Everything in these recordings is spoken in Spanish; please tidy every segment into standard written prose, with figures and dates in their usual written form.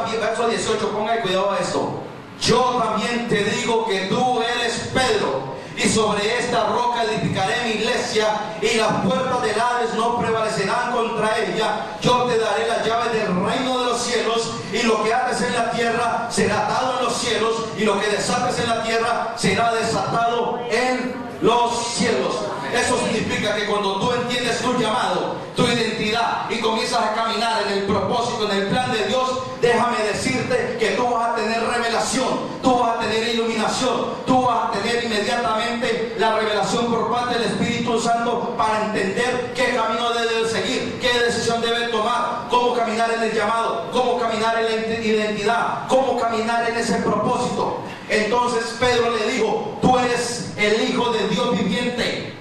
también, verso 18, ponga cuidado a esto. Yo también te digo que tú eres Pedro, y sobre esta roca edificaré mi iglesia, y las puertas del Hades no prevalecerán contra ella. Yo te daré las llaves del reino de los cielos, y lo que ates en la tierra será atado en los cielos, y lo que desates en la tierra será desatado en los cielos. Eso significa que cuando tú entiendes tu llamado, tu identidad, y comienzas a caminar en el propósito, en el plan de Dios, déjame decirte que tú vas a tener revelación, tú vas a tener iluminación, tú vas a tener inmediatamente la revelación por parte del Espíritu Santo para entender qué camino debe seguir, qué decisión debe tomar, cómo caminar en el llamado, cómo caminar en la identidad, cómo caminar en ese propósito. Entonces Pedro le dijo: tú eres el Hijo de Dios viviente.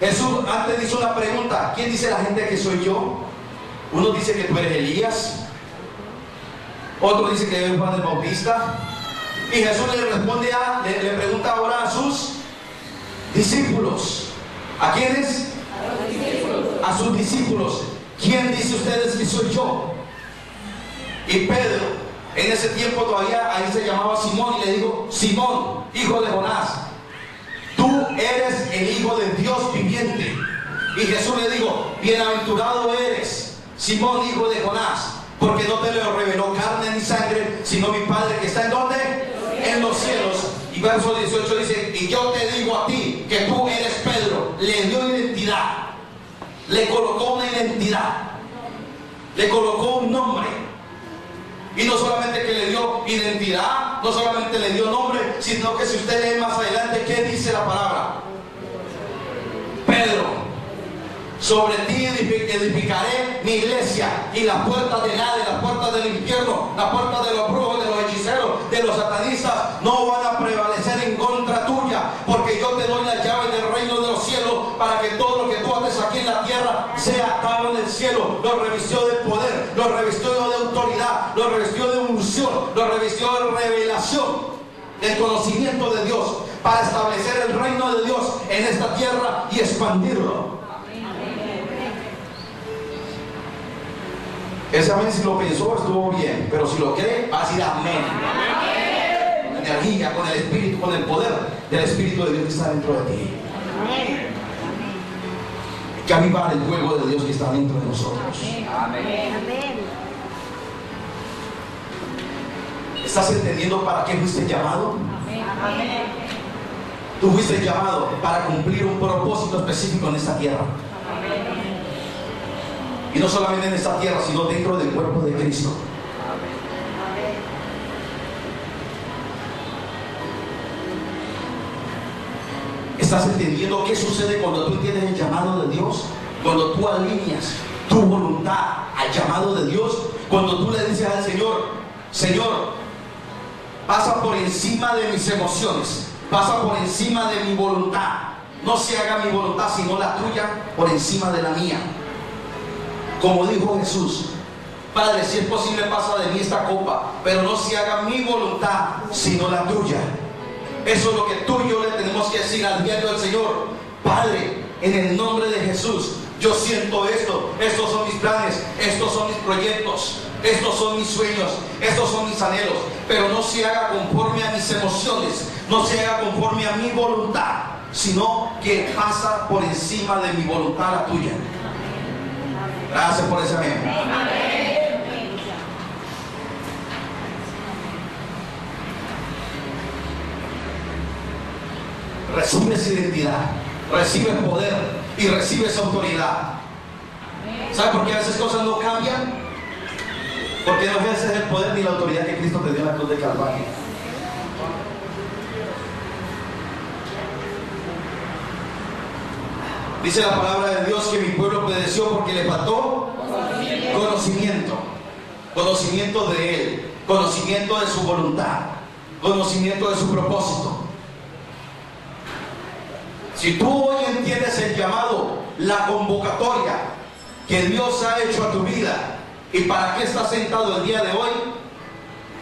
Jesús antes hizo una pregunta: ¿quién dice la gente que soy yo? Uno dice que tú eres Elías, otro dice que eres Juan el Bautista, y Jesús le responde le pregunta ahora a sus discípulos. ¿A quiénes? A los discípulos. A sus discípulos. ¿Quién dice ustedes que soy yo? Y Pedro, en ese tiempo todavía ahí se llamaba Simón, y le dijo: Simón, hijo de Jonás, tú eres el Hijo de Dios viviente. Y Jesús le dijo: bienaventurado eres, Simón, hijo de Jonás, porque no te lo reveló carne ni sangre, sino mi Padre que está ¿en dónde? En los cielos. Y verso 18 dice: y yo te digo a ti que tú eres Pedro. Le dio identidad, le colocó una identidad, le colocó un nombre. Y no solamente que le dio identidad, no solamente le dio nombre, sino que si usted lee más adelante, ¿qué dice la palabra? Pedro, sobre ti edificaré mi iglesia, y las puertas del Hades, las puertas del infierno, las puertas de los brujos, de los hechiceros, de los satanistas, no van a prevalecer en contra tuya, porque yo te doy las llaves del reino de los cielos, para que todo lo que tú haces aquí en la tierra sea atado en el cielo. Lo revistió de poder, lo revistió de autoridad, lo revistió de unción, lo revistió de revelación, del conocimiento de Dios, para establecer el reino de Dios en esta tierra y expandirlo. Ese amén, si lo pensó, estuvo bien, pero si lo cree, va a decir amén. Con energía, con el espíritu, con el poder del Espíritu de Dios que está dentro de ti. Hay que avivar el fuego de Dios que está dentro de nosotros. Amén. ¿Estás entendiendo para qué fuiste llamado? Amén. Tú fuiste llamado para cumplir un propósito específico en esta tierra. Y no solamente en esta tierra, sino dentro del cuerpo de Cristo. ¿Estás entendiendo qué sucede cuando tú entiendes el llamado de Dios? Cuando tú alineas tu voluntad al llamado de Dios. Cuando tú le dices al Señor: Señor, pasa por encima de mis emociones, pasa por encima de mi voluntad. No se haga mi voluntad sino la tuya, por encima de la mía. Como dijo Jesús: Padre, si es posible, pasa de mí esta copa, pero no se haga mi voluntad sino la tuya. Eso es lo que tú y yo le tenemos que decir al diario al Señor: Padre, en el nombre de Jesús, yo siento esto, estos son mis planes, estos son mis proyectos, estos son mis sueños, estos son mis anhelos, pero no se haga conforme a mis emociones, no se haga conforme a mi voluntad, sino que pasa por encima de mi voluntad la tuya. Gracias por ese amén. Recibes identidad, recibes poder y recibes autoridad. ¿Sabes por qué a veces cosas no cambian? Porque no ejerces el poder ni la autoridad que Cristo te dio en la cruz de Calvario. Dice la palabra de Dios que mi pueblo pereció porque le faltó conocimiento de Él, conocimiento de su voluntad, conocimiento de su propósito. Si tú hoy entiendes el llamado, la convocatoria que Dios ha hecho a tu vida y para qué estás sentado el día de hoy,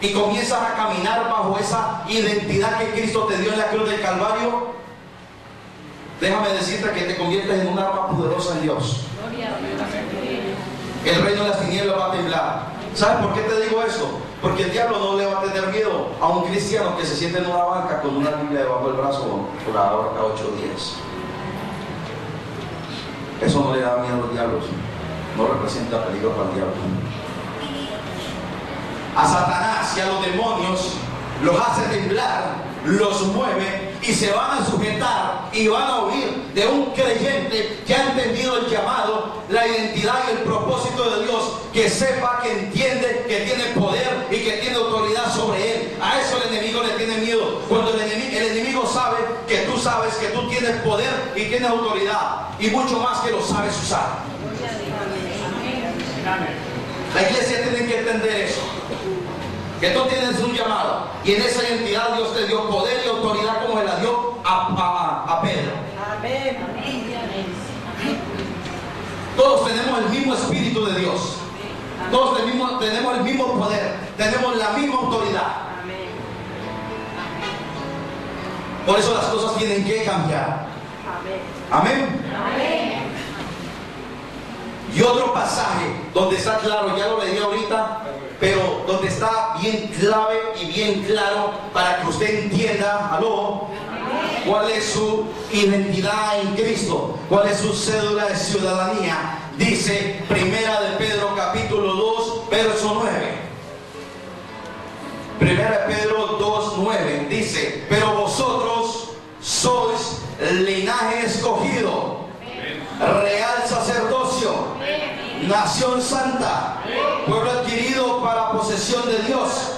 y comienzas a caminar bajo esa identidad que Cristo te dio en la cruz del Calvario, déjame decirte que te conviertes en un arma poderosa en Dios. El reino de las tinieblas va a temblar. ¿Sabes por qué te digo esto? Porque el diablo no le va a tener miedo a un cristiano que se siente en una banca con una Biblia debajo del brazo por la hora 8 días. Eso no le da miedo a los diablos. No representa peligro para el diablo. A Satanás y a los demonios los hace temblar, los mueve y se van a sujetar y van a huir de un creyente que ha entendido el llamado, la identidad y el propósito de Dios, que sepa, que entiende, que tiene poder y que tiene autoridad sobre él. A eso el enemigo le tiene miedo. Cuando el enemigo sabe que tú sabes que tú tienes poder y tienes autoridad, y mucho más, que lo sabes usar. La iglesia tiene que entender eso, que tú tienes un llamado, y en esa identidad Dios te dio poder y autoridad como se la dio a Pedro. Amén. Todos tenemos el mismo Espíritu de Dios. Todos tenemos el mismo poder, tenemos la misma autoridad. Por eso las cosas tienen que cambiar. Amén. Y otro pasaje donde está claro, ya lo leí ahorita, pero donde está bien clave y bien claro para que usted entienda, aló, cuál es su identidad en Cristo, cuál es su cédula de ciudadanía. Dice Primera de Pedro capítulo 2 verso 9. Primera de Pedro 2:9 dice: pero vosotros sois linaje escogido, real sacerdocio, nación santa, pueblo adquirido para posesión de Dios,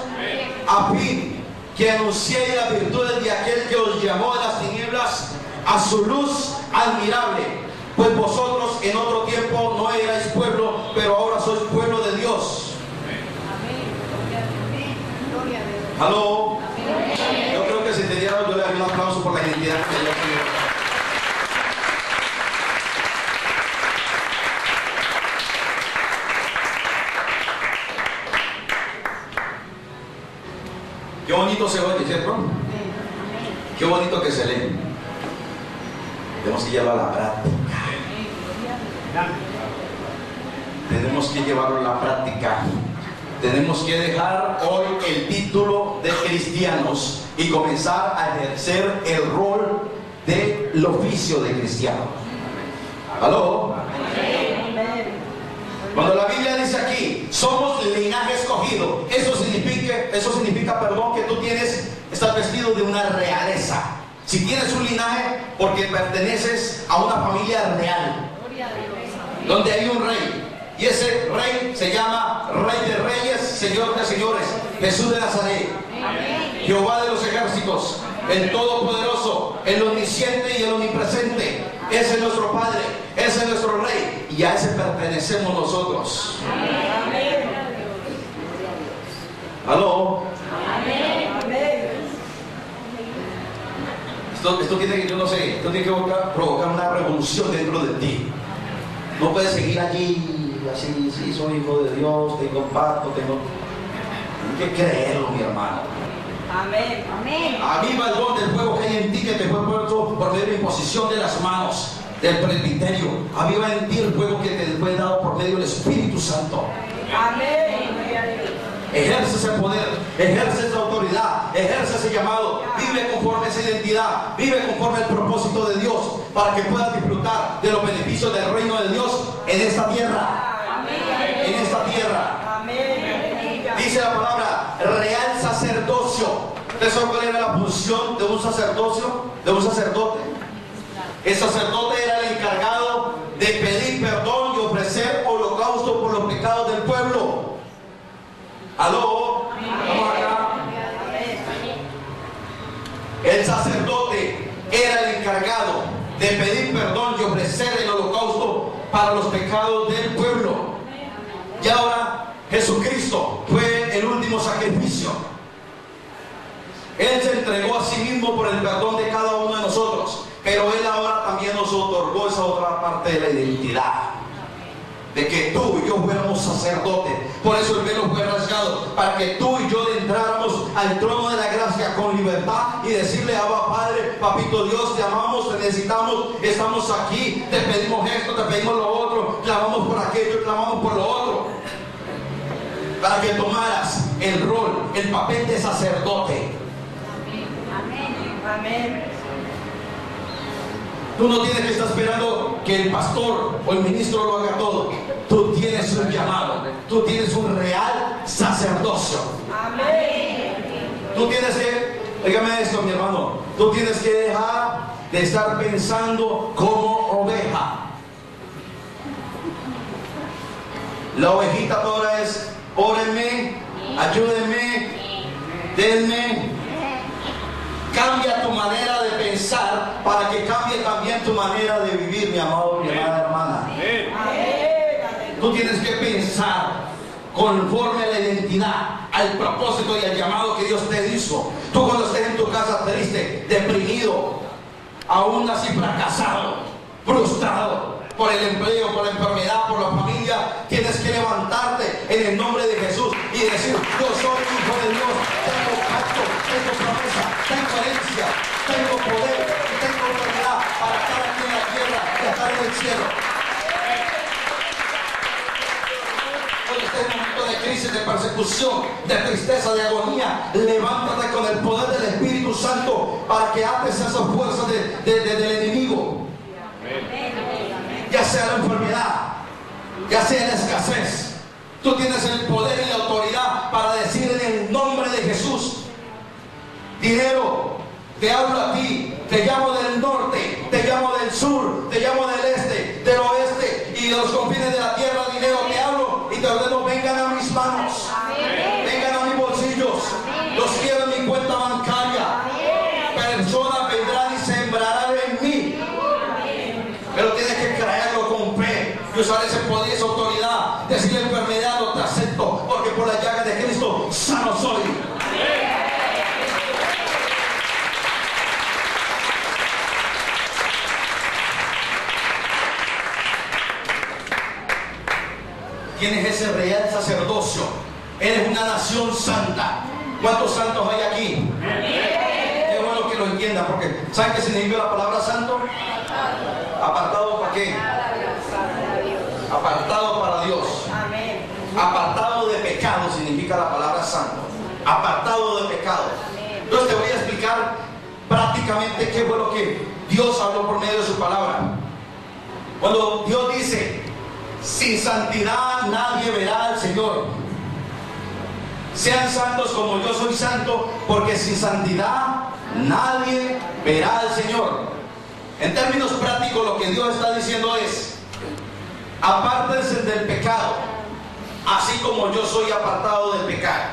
a fin que anunciéis las virtudes de aquel que os llamó de las tinieblas a su luz admirable. Pues vosotros en otro tiempo no erais pueblo, pero ahora sois pueblo de Dios. ¿Aló? Yo creo que si te dieran, yo le daría un aplauso por la identidad que Dios tiene. Qué bonito se oye, ¿cierto? Qué bonito que se lee. Tenemos que llevarlo a la práctica. Tenemos que llevarlo a la práctica. Tenemos que dejar hoy el título de cristianos y comenzar a ejercer el rol del oficio de cristiano. ¿Aló? Cuando la Biblia dice aquí, somos linaje escogido, eso significa, que tú estás vestido de una realeza. Si tienes un linaje, porque perteneces a una familia real, donde hay un rey, y ese rey se llama Rey de Reyes, Señor de Señores, Jesús de Nazaret, Jehová de los ejércitos, el Todopoderoso, el Omnisciente y el Omnipresente. Ese es nuestro Padre, ese es nuestro Rey, y a ese pertenecemos nosotros. ¿Aló? Esto tiene que, yo no sé, esto tiene que provocar una revolución dentro de ti. No puedes seguir allí, así, sí, soy hijo de Dios, tengo pacto, tengo que creerlo, mi hermano. Amén. Aviva el don del fuego que hay en ti, que te fue puesto por medio de la imposición de las manos del presbiterio. Aviva en ti el fuego que te fue dado por medio del Espíritu Santo. Amén. Ejerce ese poder, ejerce esa autoridad, ejerce ese llamado, vive conforme a esa identidad, vive conforme al propósito de Dios, para que puedas disfrutar de los beneficios del reino de Dios en esta tierra. En esta tierra. Dice la palabra real sacerdocio. ¿Ustedes saben cuál era la función de un sacerdocio? De un sacerdote. El sacerdote era el encargado de pedir perdón y ofrecer holocausto por los pecados del pueblo. ¿Aló? ¿Estamos acá? El sacerdote era el encargado de pedir perdón y ofrecer el holocausto para los pecados del pueblo. Y ahora Jesucristo fue el último sacrificio. Él se entregó a sí mismo por el perdón de cada uno de nosotros, pero Él ahora también nos otorgó esa otra parte de la identidad, de que tú y yo fuéramos sacerdotes. Por eso el velo fue rasgado, para que tú y yo entráramos al trono de la gracia con libertad y decirle: Abba Padre, Papito Dios, te amamos, te necesitamos, estamos aquí, te pedimos esto, te pedimos lo otro, clamamos por aquello, clamamos por lo otro, para que tomaras el rol, el papel de sacerdote. Amén. Tú no tienes que estar esperando que el pastor o el ministro lo haga todo. Tú tienes un llamado, tú tienes un real sacerdocio. Amén. Tú tienes que, dígame esto, mi hermano, tú tienes que dejar de estar pensando como oveja. La ovejita ahora es: órenme, ayúdenme, denme. Cambia tu manera de pensar para que cambie también tu manera de vivir, mi amado, mi amada hermana. Tú tienes que pensar conforme a la identidad, al propósito y al llamado que Dios te hizo. Tú cuando estés en tu casa triste, deprimido, aún así fracasado, frustrado por el empleo, por la enfermedad, por la familia, tienes que levantarte en el nombre de Jesús y decir: yo soy hijo de Dios, tengo pacto, tengo promesa, tengo herencia, tengo poder, tengo autoridad para estar aquí en la tierra y estar en el cielo. Hoy está en un momento de crisis, de persecución, de tristeza, de agonía. Levántate con el poder del Espíritu Santo para que ates esas fuerzas del enemigo. Ya sea la enfermedad, ya sea la escasez, tú tienes el poder y la autoridad para decir en el nombre de Jesús: dinero, te hablo a ti, te llamo del norte, te llamo del sur, te llamo del este, del oeste y de los confines de la tierra. Dinero, te hablo y te ordeno: vengan a mis manos, vengan a mis bolsillos, los quiero en mi cuenta bancaria. Personas vendrán y sembrarán en mí, pero tienes que creerlo con fe y usar ese poder y esa autoridad. Decir: la enfermedad no te acepto, porque por la llaga de Cristo sano soy. Tienes ese real sacerdocio. Eres una nación santa. ¿Cuántos santos hay aquí? Es bueno que lo entiendan, porque ¿saben qué significa la palabra santo? ¿Apartado para qué? Apartado para Dios. Apartado de pecado significa la palabra santo. Apartado de pecado. Entonces te voy a explicar prácticamente qué fue lo que Dios habló por medio de su palabra. Cuando Dios dice: sin santidad nadie verá al Señor. Sean santos como yo soy santo, porque sin santidad nadie verá al Señor. En términos prácticos, lo que Dios está diciendo es: apártense del pecado, así como yo soy apartado del pecado.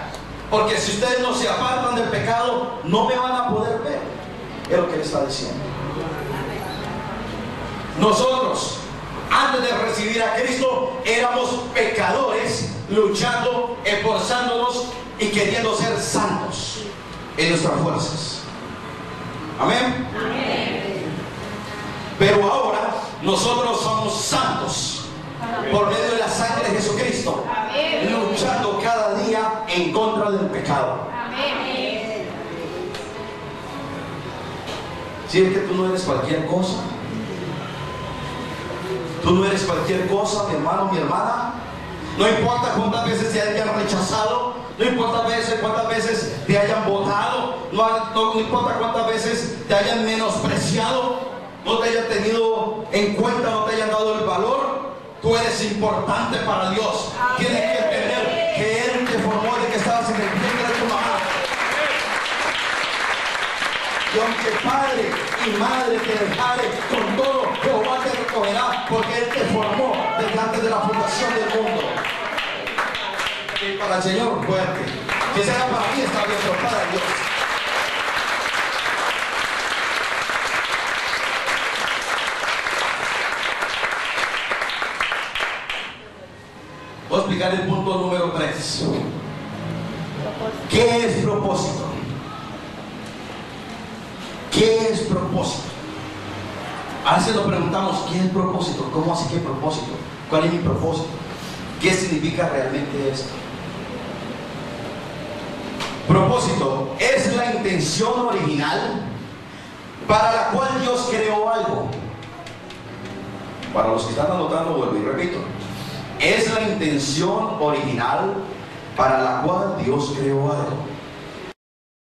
Porque si ustedes no se apartan del pecado, no me van a poder ver. Es lo que Él está diciendo. Nosotros, antes de recibir a Cristo, éramos pecadores, luchando, esforzándonos y queriendo ser santos en nuestras fuerzas. Amén. Pero ahora nosotros somos santos por medio de la sangre de Jesucristo, luchando cada día en contra del pecado. Si es que tú no eres cualquier cosa. Tú no eres cualquier cosa, mi hermano, mi hermana. No importa cuántas veces te hayan rechazado, no importa cuántas veces te hayan votado, no importa cuántas veces te hayan menospreciado, no te hayan tenido en cuenta, no te hayan dado el valor. Tú eres importante para Dios. Tienes que entender que Él te formó desde que estabas en el vientre de tu mamá. Y aunque padre y madre te dejare, con todo Jehová te recogerá, porque Él te formó desde antes de la fundación del mundo. Y para el Señor, fuerte. Que sea para mí, está bien, pero para Dios. Voy a explicar el punto número 3. ¿Qué es propósito? ¿Qué es propósito? A veces nos preguntamos: ¿qué es propósito? ¿Cómo así que propósito? ¿Cuál es mi propósito? ¿Qué significa realmente esto? Propósito es la intención original para la cual Dios creó algo. Para los que están anotando, vuelvo y repito: es la intención original para la cual Dios creó algo.